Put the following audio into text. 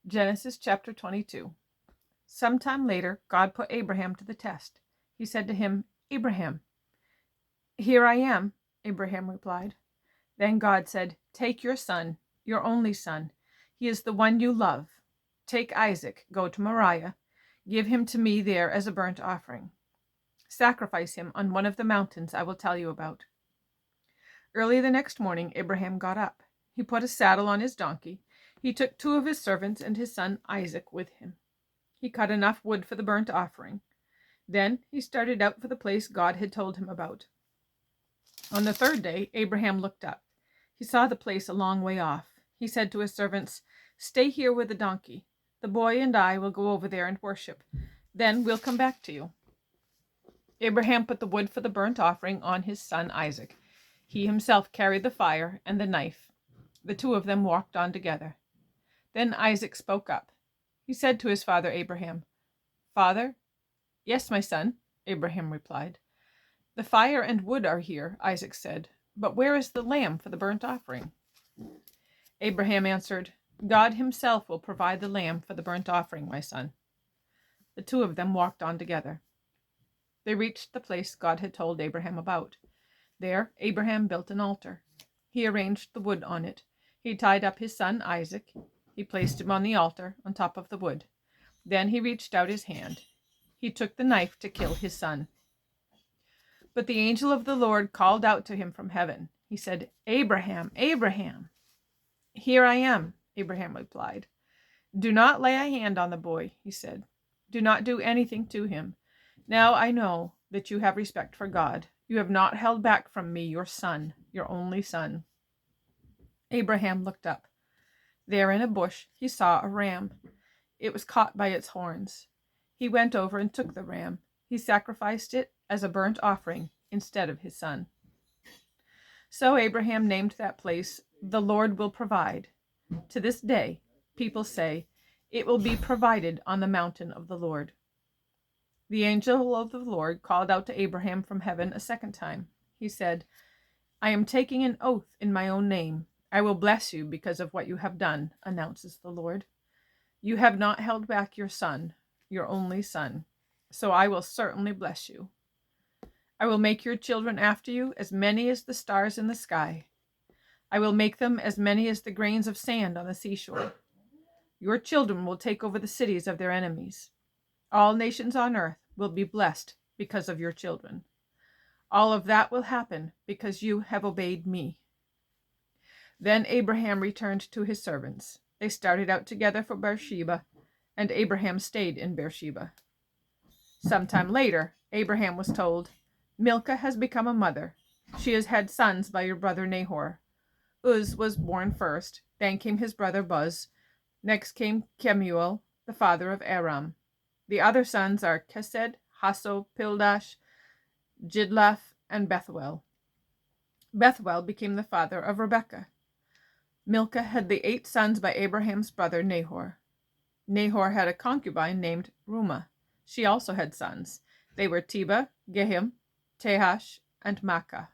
Genesis chapter 22. Sometime later, God put Abraham to the test. He said to him, "Abraham." "Here I am," Abraham replied. Then God said, "Take your son, your only son. He is the one you love. Take Isaac, go to Moriah. Give him to me there as a burnt offering. Sacrifice him on one of the mountains I will tell you about." Early the next morning, Abraham got up. He put a saddle on his donkey. He took 2 of his servants and his son Isaac with him. He cut enough wood for the burnt offering. Then he started out for the place God had told him about. On the 3rd day, Abraham looked up. He saw the place a long way off. He said to his servants, "Stay here with the donkey. The boy and I will go over there and worship. Then we'll come back to you." Abraham put the wood for the burnt offering on his son Isaac. He himself carried the fire and the knife. The 2 of them walked on together. Then Isaac spoke up. He said to his father Abraham, "Father?" "Yes, my son," Abraham replied. "The fire and wood are here," Isaac said, "but where is the lamb for the burnt offering?" Abraham answered, "God himself will provide the lamb for the burnt offering, my son." The 2 of them walked on together. They reached the place God had told Abraham about. There Abraham built an altar. He arranged the wood on it. He tied up his son Isaac. He placed him on the altar on top of the wood. Then he reached out his hand. He took the knife to kill his son. But the angel of the Lord called out to him from heaven. He said, "Abraham, Abraham." "Here I am," Abraham replied. "Do not lay a hand on the boy," he said. "Do not do anything to him. Now I know that you have respect for God. You have not held back from me your son, your only son." Abraham looked up. There in a bush he saw a ram. It was caught by its horns. He went over and took the ram. He sacrificed it as a burnt offering instead of his son. So Abraham named that place, "The Lord will provide." To this day, people say, "It will be provided on the mountain of the Lord." The angel of the Lord called out to Abraham from heaven a second time. He said, "I am taking an oath in my own name. I will bless you because of what you have done, announces the Lord. You have not held back your son, your only son, so I will certainly bless you. I will make your children after you as many as the stars in the sky. I will make them as many as the grains of sand on the seashore. Your children will take over the cities of their enemies. All nations on earth will be blessed because of your children. All of that will happen because you have obeyed me." Then Abraham returned to his servants. They started out together for Beersheba, and Abraham stayed in Beersheba. Sometime later, Abraham was told, "Milcah has become a mother. She has had sons by your brother Nahor. Uz was born first, then came his brother Buz. Next came Kemuel, the father of Aram. The other sons are Kesed, Hasso, Pildash, Jidlaph, and Bethuel. Bethuel became the father of Rebekah. Milcah had the 8 sons by Abraham's brother Nahor. Nahor had a concubine named Reumah. She also had sons. They were Tebah, Gehim, Tehash, and Makkah.